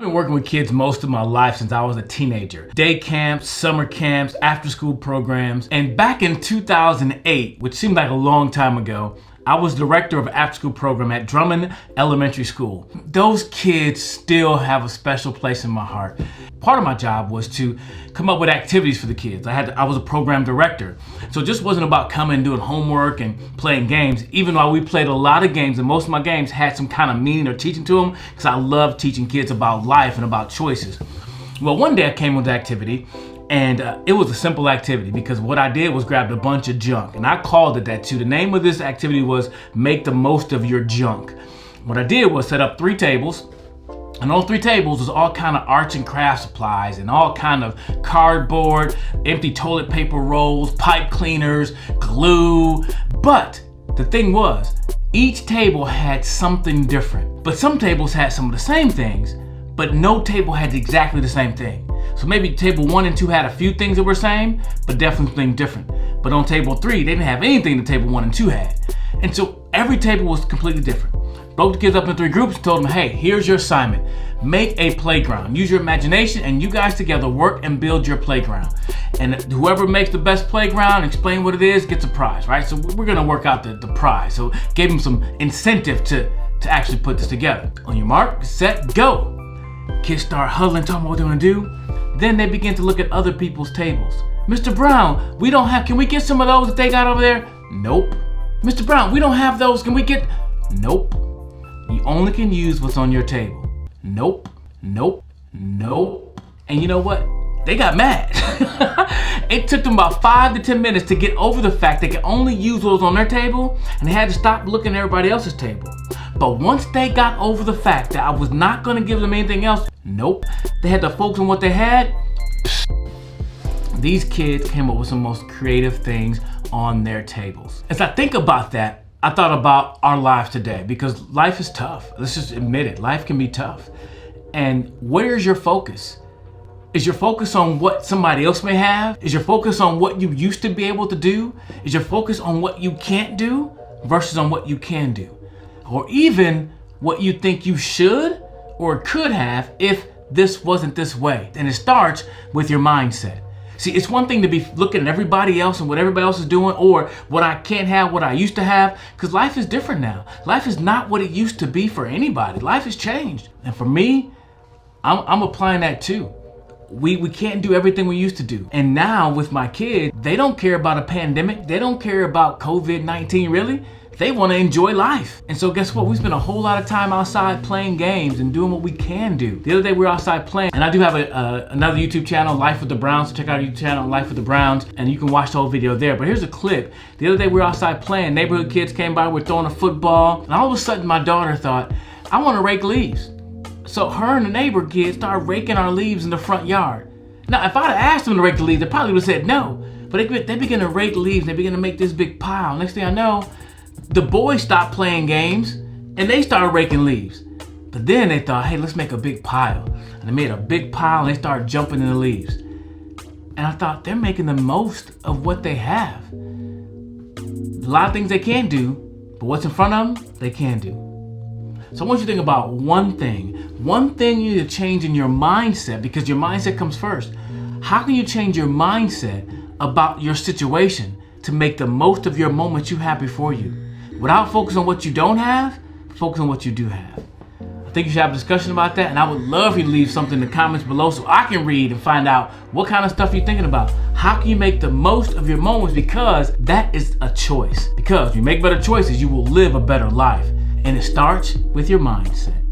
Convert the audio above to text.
I've been working with kids most of my life since I was a teenager. Day camps, summer camps, after school programs. And back in 2008, which seemed like a long time ago, I was director of after school program at Drummond Elementary School. Those kids still have a special place in my heart. Part of my job was to come up with activities for the kids. I was a program director. So it just wasn't about coming and doing homework and playing games, even though we played a lot of games and most of my games had some kind of meaning or teaching to them, because I love teaching kids about life and about choices. Well, one day I came with the activity, and it was a simple activity because what I did was grabbed a bunch of junk, and I called it that too. The name of this activity was Make the Most of Your Junk. What I did was set up 3 tables, and on 3 tables was all kind of arts and craft supplies and all kind of cardboard, empty toilet paper rolls, pipe cleaners, glue. But the thing was, each table had something different. But some tables had some of the same things, but no table had exactly the same thing. So maybe table 1 and 2 had a few things that were same, but definitely something different. But on table 3, they didn't have anything that table 1 and 2 had. And so every table was completely different. Broke the kids up in 3 groups and told them, hey, here's your assignment. Make a playground. Use your imagination, and you guys together work and build your playground. And whoever makes the best playground, explain what it is, gets a prize, right? So we're gonna work out the prize. So gave them some incentive to actually put this together. On your mark, set, go. Kids start huddling, talking about what they're gonna do. Then they begin to look at other people's tables. Mr. Brown, we don't have, can we get some of those that they got over there? Nope. Mr. Brown, we don't have those, can we get? Nope. You only can use what's on your table. Nope, nope, nope. And you know what? They got mad. It took them about 5 to 10 minutes to get over the fact they could only use what was on their table, and they had to stop looking at everybody else's table. But once they got over the fact that I was not gonna give them anything else, nope, they had to focus on what they had. These kids came up with some most creative things on their tables. As I think about that, I thought about our lives today, because life is tough. Let's just admit it, life can be tough. And where's your focus? Is your focus on what somebody else may have? Is your focus on what you used to be able to do? Is your focus on what you can't do versus on what you can do? Or even what you think you should or could have if this wasn't this way. And it starts with your mindset. See, it's one thing to be looking at everybody else and what everybody else is doing, or what I can't have, what I used to have, because life is different now. Life is not what it used to be for anybody. Life has changed. And for me, I'm applying that too. We can't do everything we used to do. And now with my kids, they don't care about a pandemic. They don't care about COVID-19 really. They want to enjoy life. And so guess what? We spend a whole lot of time outside playing games and doing what we can do. The other day we were outside playing, and I do have another YouTube channel, Life with the Browns. So check out our YouTube channel, Life with the Browns, and you can watch the whole video there. But here's a clip. The other day we were outside playing. Neighborhood kids came by, we're throwing a football, and all of a sudden my daughter thought, I want to rake leaves. So her and the neighbor kids started raking our leaves in the front yard. Now, if I'd have asked them to rake the leaves, they probably would have said no. But they began to rake leaves. They began to make this big pile. Next thing I know, the boys stopped playing games and they started raking leaves. But then they thought, hey, let's make a big pile. And they made a big pile and they started jumping in the leaves. And I thought, they're making the most of what they have. A lot of things they can't do, but what's in front of them, they can do. So I want you to think about one thing. One thing you need to change in your mindset, because your mindset comes first. How can you change your mindset about your situation to make the most of your moments you have before you? Without focusing on what you don't have, focus on what you do have. I think you should have a discussion about that, and I would love for you to leave something in the comments below so I can read and find out what kind of stuff you're thinking about. How can you make the most of your moments? Because that is a choice. Because if you make better choices, you will live a better life. And it starts with your mindset.